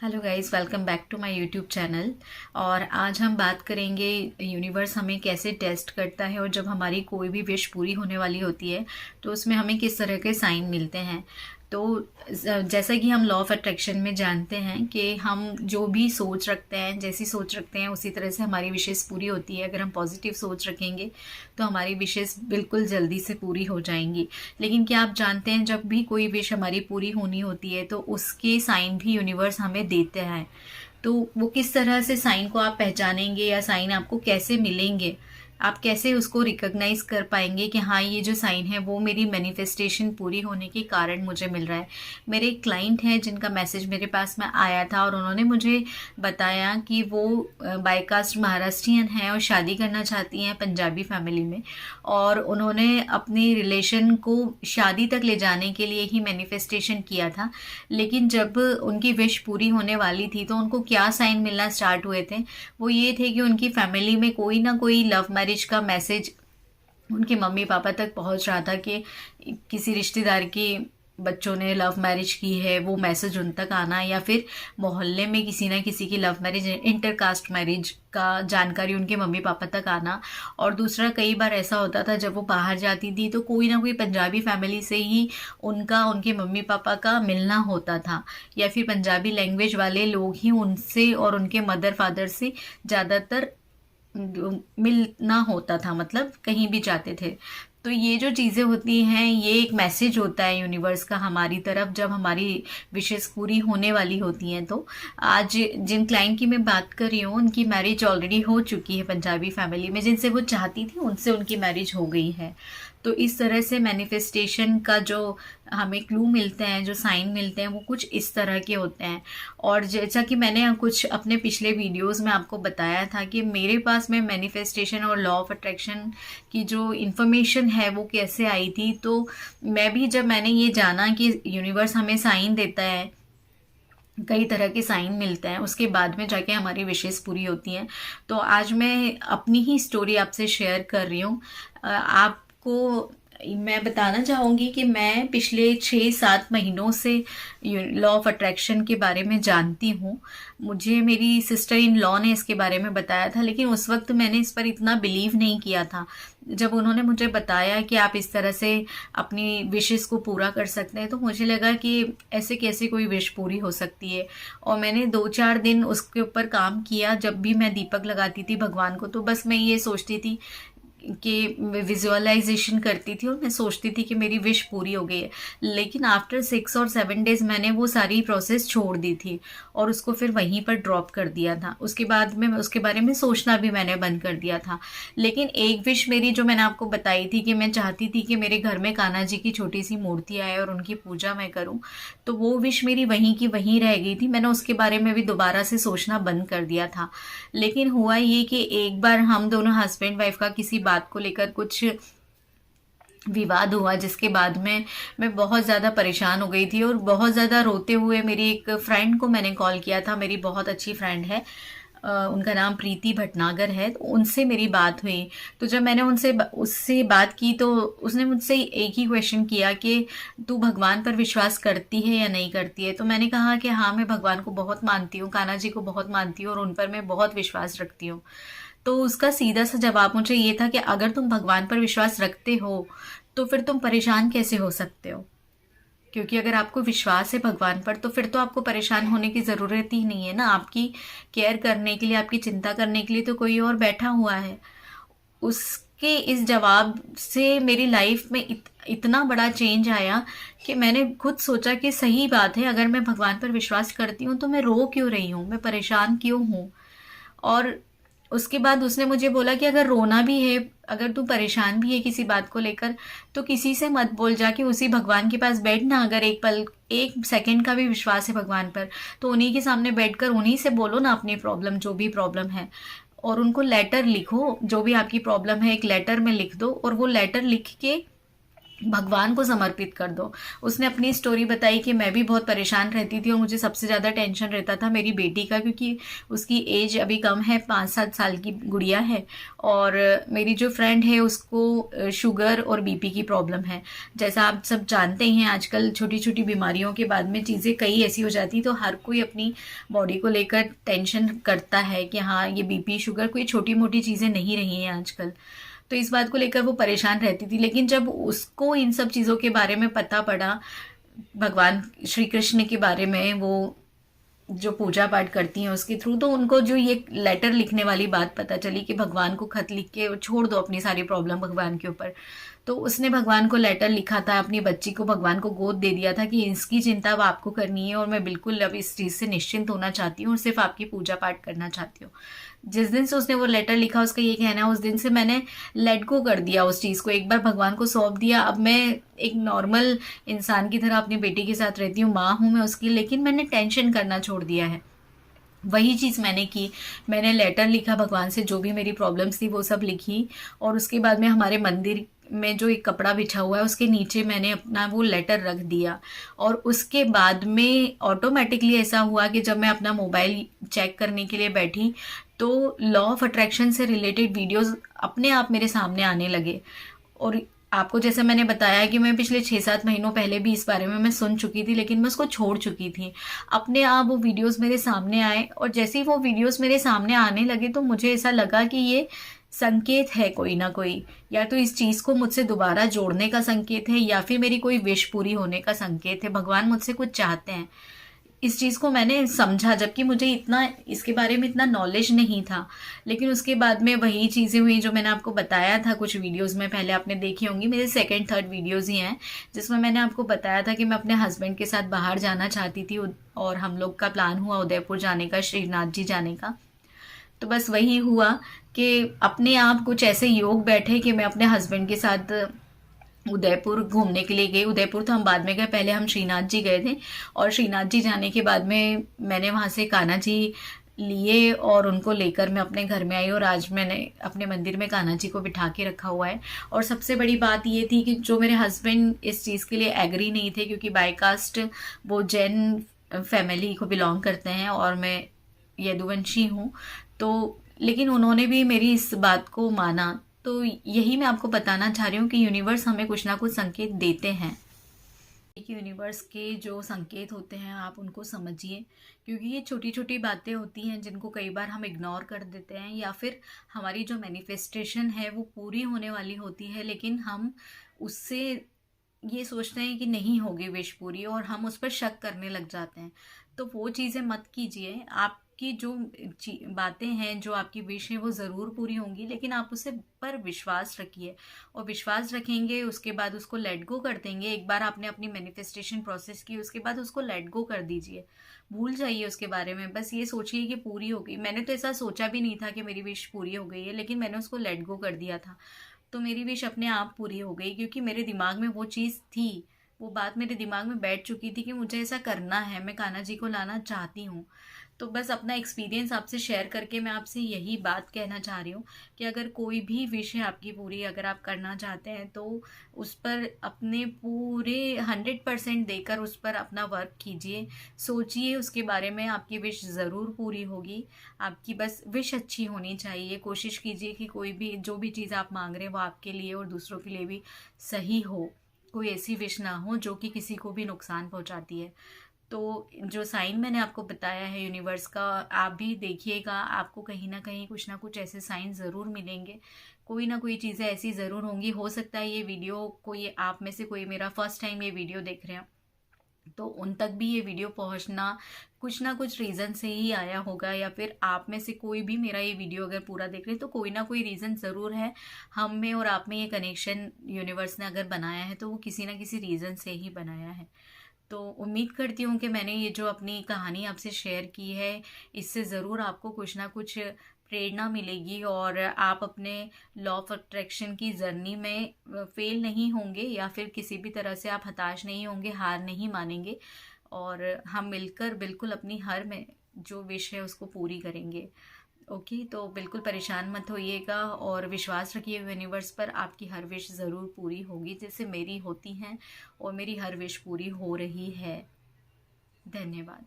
Hello guys, welcome back to my YouTube channel. और आज हम बात करेंगे यूनिवर्स हमें कैसे टेस्ट करता है और जब हमारी कोई भी विश पूरी होने वाली होती है तो उसमें हमें किस तरह के साइन मिलते हैं। तो जैसा कि हम लॉ ऑफ अट्रैक्शन में जानते हैं कि हम जो भी सोच रखते हैं, जैसी सोच रखते हैं उसी तरह से हमारी विशेष पूरी होती है। अगर हम पॉजिटिव सोच रखेंगे तो हमारी विशेष बिल्कुल जल्दी से पूरी हो जाएंगी। लेकिन क्या आप जानते हैं, जब भी कोई विश हमारी पूरी होनी होती है तो उसके साइन भी यूनिवर्स हमें देते हैं। तो वो किस तरह से साइन को आप पहचानेंगे या साइन आपको कैसे मिलेंगे, आप कैसे उसको रिकॉग्नाइज कर पाएंगे कि हाँ, ये जो साइन है वो मेरी मैनिफेस्टेशन पूरी होने के कारण मुझे मिल रहा है। मेरे एक क्लाइंट हैं जिनका मैसेज मेरे पास में आया था और उन्होंने मुझे बताया कि वो बायकास्ट महाराष्ट्रियन हैं और शादी करना चाहती हैं पंजाबी फैमिली में। और उन्होंने अपनी रिलेशन को शादी तक ले जाने के लिए ही मैनिफेस्टेशन किया था। लेकिन जब उनकी विश पूरी होने वाली थी तो उनको क्या साइन मिलना स्टार्ट हुए थे, वो ये थे कि उनकी फैमिली में कोई ना कोई लव मैरिज का मैसेज उनके मम्मी पापा तक पहुंच रहा था कि किसी रिश्तेदार की बच्चों ने लव मैरिज की है, वो मैसेज उन तक आना, या फिर मोहल्ले में किसी ना किसी की लव मैरिज, इंटरकास्ट मैरिज का जानकारी उनके मम्मी पापा तक आना। और दूसरा, कई बार ऐसा होता था जब वो बाहर जाती थी तो कोई ना कोई पंजाबी फैमिली से ही उनका उनके मम्मी पापा का मिलना होता था, या फिर पंजाबी लैंग्वेज वाले लोग ही उनसे और उनके मदर फादर से ज़्यादातर मिलना होता था, मतलब कहीं भी जाते थे। तो ये जो चीज़ें होती हैं, ये एक मैसेज होता है यूनिवर्स का हमारी तरफ जब हमारी विशेष पूरी होने वाली होती हैं। तो आज जिन क्लाइंट की मैं बात कर रही हूँ उनकी मैरिज ऑलरेडी हो चुकी है पंजाबी फैमिली में, जिनसे वो चाहती थी उनसे उनकी मैरिज हो गई है। तो इस तरह से मैनिफेस्टेशन का जो हमें क्लू मिलते हैं, जो साइन मिलते हैं, वो कुछ इस तरह के होते हैं। और जैसा कि मैंने कुछ अपने पिछले वीडियोस में आपको बताया था कि मेरे पास में मैनिफेस्टेशन और लॉ ऑफ अट्रैक्शन की जो इन्फॉर्मेशन है वो कैसे आई थी। तो मैं भी, जब मैंने ये जाना कि यूनिवर्स हमें साइन देता है, कई तरह के साइन मिलते हैं, उसके बाद में जाके हमारी विशेष पूरी होती हैं। तो आज मैं अपनी ही स्टोरी आपसे शेयर कर रही हूँ। आपको मैं बताना चाहूँगी कि मैं पिछले 6-7 महीनों से लॉ ऑफ अट्रैक्शन के बारे में जानती हूँ। मुझे मेरी सिस्टर इन लॉ ने इसके बारे में बताया था, लेकिन उस वक्त मैंने इस पर इतना बिलीव नहीं किया था। जब उन्होंने मुझे बताया कि आप इस तरह से अपनी विशेस को पूरा कर सकते हैं तो मुझे लगा कि ऐसे कैसे कोई विश पूरी हो सकती है। और मैंने 2-4 दिन उसके ऊपर काम किया। जब भी मैं दीपक लगाती थी भगवान को तो बस मैं ये सोचती थी कि विजुअलाइजेशन करती थी और मैं सोचती थी कि मेरी विश पूरी हो गई है। लेकिन आफ्टर 6 और 7 डेज मैंने वो सारी प्रोसेस छोड़ दी थी और उसको फिर वहीं पर ड्रॉप कर दिया था। उसके बाद में उसके बारे में सोचना भी मैंने बंद कर दिया था। लेकिन एक विश मेरी, जो मैंने आपको बताई थी कि मैं चाहती थी कि मेरे घर में कान्हा जी की छोटी सी मूर्ति आए और उनकी पूजा मैं करूं, तो वो विश मेरी वहीं की वहीं रह गई थी। मैंने उसके बारे में भी दोबारा से सोचना बंद कर दिया था। लेकिन हुआ ये कि एक बार हम दोनों हस्बैंड वाइफ का किसी बात को लेकर कुछ विवाद हुआ, जिसके बाद में मैं बहुत ज़्यादा परेशान हो गई थी और बहुत ज़्यादा रोते हुए मेरी एक फ्रेंड को मैंने कॉल किया था। मेरी बहुत अच्छी फ्रेंड है, उनका नाम प्रीति भटनागर है। तो उनसे मेरी बात हुई। तो जब मैंने उससे बात की तो उसने मुझसे एक ही क्वेश्चन किया कि तू भगवान पर विश्वास करती है या नहीं करती है। तो मैंने कहा कि हाँ, मैं भगवान को बहुत मानती हूँ, कान्हा जी को बहुत मानती हूँ और उन पर मैं बहुत विश्वास रखती हूँ। तो उसका सीधा सा जवाब मुझे ये था कि अगर तुम भगवान पर विश्वास रखते हो तो फिर तुम परेशान कैसे हो सकते हो, क्योंकि अगर आपको विश्वास है भगवान पर तो फिर तो आपको परेशान होने की ज़रूरत ही नहीं है ना। आपकी केयर करने के लिए, आपकी चिंता करने के लिए तो कोई और बैठा हुआ है। उसके इस जवाब से मेरी लाइफ में इतना बड़ा चेंज आया कि मैंने खुद सोचा कि सही बात है, अगर मैं भगवान पर विश्वास करती हूँ तो मैं रो क्यों रही हूँ, मैं परेशान क्यों हूँ। और उसके बाद उसने मुझे बोला कि अगर रोना भी है, अगर तू परेशान भी है किसी बात को लेकर, तो किसी से मत बोल, जाके उसी भगवान के पास बैठ ना। अगर एक पल, 1 सेकंड का भी विश्वास है भगवान पर तो उन्हीं के सामने बैठकर उन्हीं से बोलो ना अपनी प्रॉब्लम, जो भी प्रॉब्लम है। और उनको लेटर लिखो, जो भी आपकी प्रॉब्लम है एक लेटर में लिख दो और वो लेटर लिख के भगवान को समर्पित कर दो। उसने अपनी स्टोरी बताई कि मैं भी बहुत परेशान रहती थी और मुझे सबसे ज़्यादा टेंशन रहता था मेरी बेटी का, क्योंकि उसकी एज अभी कम है, 5-7 साल की गुड़िया है। और मेरी जो फ्रेंड है उसको शुगर और बीपी की प्रॉब्लम है। जैसा आप सब जानते हैं आजकल छोटी छोटी बीमारियों के बाद में चीज़ें कई ऐसी हो जाती, तो हर कोई अपनी बॉडी को लेकर टेंशन करता है कि हाँ ये बीपी शुगर कोई छोटी मोटी चीज़ें नहीं रही हैं आजकल। तो इस बात को लेकर वो परेशान रहती थी। लेकिन जब उसको इन सब चीज़ों के बारे में पता पड़ा, भगवान श्री कृष्ण के बारे में, वो जो पूजा पाठ करती हैं उसके थ्रू, तो उनको जो ये लेटर लिखने वाली बात पता चली कि भगवान को खत लिख के छोड़ दो अपनी सारी प्रॉब्लम भगवान के ऊपर। तो उसने भगवान को लेटर लिखा था, अपनी बच्ची को भगवान को गोद दे दिया था कि इसकी चिंता अब आपको करनी है और मैं बिल्कुल अब इस चीज़ से निश्चिंत होना चाहती हूँ और सिर्फ आपकी पूजा पाठ करना चाहती हूँ। जिस दिन से उसने वो लेटर लिखा, उसका ये कहना है, उस दिन से मैंने लेट गो कर दिया उस चीज़ को, एक बार भगवान को सौंप दिया। अब मैं एक नॉर्मल इंसान की तरह अपनी बेटी के साथ रहती हूँ, माँ हूँ मैं उसकी, लेकिन मैंने टेंशन करना छोड़ दिया है। वही चीज़ मैंने की। मैंने लेटर लिखा भगवान से, जो भी मेरी प्रॉब्लम्स थी वो सब लिखी, और उसके बाद में हमारे मंदिर में जो एक कपड़ा बिछा हुआ है उसके नीचे मैंने अपना वो लेटर रख दिया। और उसके बाद में ऑटोमेटिकली ऐसा हुआ कि जब मैं अपना मोबाइल चेक करने के लिए बैठी तो लॉ ऑफ अट्रैक्शन से रिलेटेड वीडियोस अपने आप मेरे सामने आने लगे। और आपको जैसे मैंने बताया कि मैं पिछले 6-7 महीनों पहले भी इस बारे में मैं सुन चुकी थी, लेकिन मैं उसको छोड़ चुकी थी। अपने आप वो वीडियोस मेरे सामने आए, और जैसे ही वो वीडियोस मेरे सामने आने लगे तो मुझे ऐसा लगा कि ये संकेत है कोई ना कोई, या तो इस चीज़ को मुझसे दोबारा जोड़ने का संकेत है या फिर मेरी कोई विश पूरी होने का संकेत है। भगवान मुझसे कुछ चाहते हैं। इस चीज़ को मैंने समझा, जबकि मुझे इतना इसके बारे में इतना नॉलेज नहीं था। लेकिन उसके बाद में वही चीज़ें हुई जो मैंने आपको बताया था कुछ वीडियोस में, पहले आपने देखी होंगी, मेरे सेकंड थर्ड वीडियोस ही हैं, जिसमें मैंने आपको बताया था कि मैं अपने हस्बैंड के साथ बाहर जाना चाहती थी, और हम लोग का प्लान हुआ उदयपुर जाने का, श्रीनाथ जी जाने का। तो बस वही हुआ कि अपने आप कुछ ऐसे योग बैठे कि मैं अपने हस्बैंड के साथ उदयपुर घूमने के लिए गई। उदयपुर तो हम बाद में गए, पहले हम श्रीनाथ जी गए थे। और श्रीनाथ जी जाने के बाद में मैंने वहाँ से कान्हा जी लिए और उनको लेकर मैं अपने घर में आई, और आज मैंने अपने मंदिर में कान्हा जी को बिठा के रखा हुआ है। और सबसे बड़ी बात ये थी कि जो मेरे हस्बैंड इस चीज़ के लिए एग्री नहीं थे, क्योंकि बाय कास्ट वो जैन फैमिली को बिलोंग करते हैं और मैं यदुवंशी हूँ, तो लेकिन उन्होंने भी मेरी इस बात को माना। तो यही मैं आपको बताना चाह रही हूँ कि यूनिवर्स हमें कुछ ना कुछ संकेत देते हैं। एक यूनिवर्स के जो संकेत होते हैं आप उनको समझिए, क्योंकि ये छोटी छोटी बातें होती हैं जिनको कई बार हम इग्नोर कर देते हैं, या फिर हमारी जो मैनिफेस्टेशन है वो पूरी होने वाली होती है, लेकिन हम उससे ये सोचते हैं कि नहीं होगी विश पूरी, और हम उस पर शक करने लग जाते हैं। तो वो चीज़ें मत कीजिए। आपकी जो बातें हैं, जो आपकी विश है, वो ज़रूर पूरी होंगी, लेकिन आप उसे पर विश्वास रखिए। और विश्वास रखेंगे, उसके बाद उसको लेट गो कर देंगे। एक बार आपने अपनी मैनिफेस्टेशन प्रोसेस की, उसके बाद उसको लेट गो कर दीजिए, भूल जाइए उसके बारे में। बस ये सोचिए कि पूरी हो गई। मैंने तो ऐसा सोचा भी नहीं था कि मेरी विश पूरी हो गई है, लेकिन मैंने उसको लेट गो कर दिया था, तो मेरी विश अपने आप पूरी हो गई, क्योंकि मेरे दिमाग में वो चीज़ थी, वो बात मेरे दिमाग में बैठ चुकी थी कि मुझे ऐसा करना है, मैं कान्हा जी को लाना चाहती हूँ। तो बस अपना एक्सपीरियंस आपसे शेयर करके मैं आपसे यही बात कहना चाह रही हूँ कि अगर कोई भी विश है आपकी पूरी, अगर आप करना चाहते हैं, तो उस पर अपने पूरे 100% देकर उस पर अपना वर्क कीजिए। सोचिए उसके बारे में, आपकी विश ज़रूर पूरी होगी। आपकी बस विश अच्छी होनी चाहिए। कोशिश कीजिए कि कोई भी जो भी चीज़ आप मांग रहे हैं वो आपके लिए और दूसरों के लिए भी सही हो। कोई ऐसी विश ना हो जो कि किसी को भी नुकसान पहुंचाती है। तो जो साइन मैंने आपको बताया है यूनिवर्स का, आप भी देखिएगा, आपको कहीं ना कुछ ऐसे साइन ज़रूर मिलेंगे। कोई ना कोई चीज़ें ऐसी ज़रूर होंगी। हो सकता है ये वीडियो कोई आप में से कोई मेरा फर्स्ट टाइम ये वीडियो देख रहे हैं, तो उन तक भी ये वीडियो पहुंचना कुछ ना कुछ रीज़न से ही आया होगा, या फिर आप में से कोई भी मेरा ये वीडियो अगर पूरा देख रहे हैं तो कोई ना कोई रीज़न ज़रूर है। हम में और आप में ये कनेक्शन यूनिवर्स ने अगर बनाया है तो वो किसी ना किसी रीज़न से ही बनाया है। तो उम्मीद करती हूँ कि मैंने ये जो अपनी कहानी आपसे शेयर की है, इससे ज़रूर आपको कुछ ना कुछ प्रेरणा मिलेगी, और आप अपने लॉ ऑफ अट्रैक्शन की जर्नी में फेल नहीं होंगे, या फिर किसी भी तरह से आप हताश नहीं होंगे, हार नहीं मानेंगे, और हम मिलकर बिल्कुल अपनी हर में जो विश है उसको पूरी करेंगे। ओके, तो बिल्कुल परेशान मत होइएगा और विश्वास रखिए यूनिवर्स पर, आपकी हर विश ज़रूर पूरी होगी, जैसे मेरी होती हैं और मेरी हर विश पूरी हो रही है। धन्यवाद।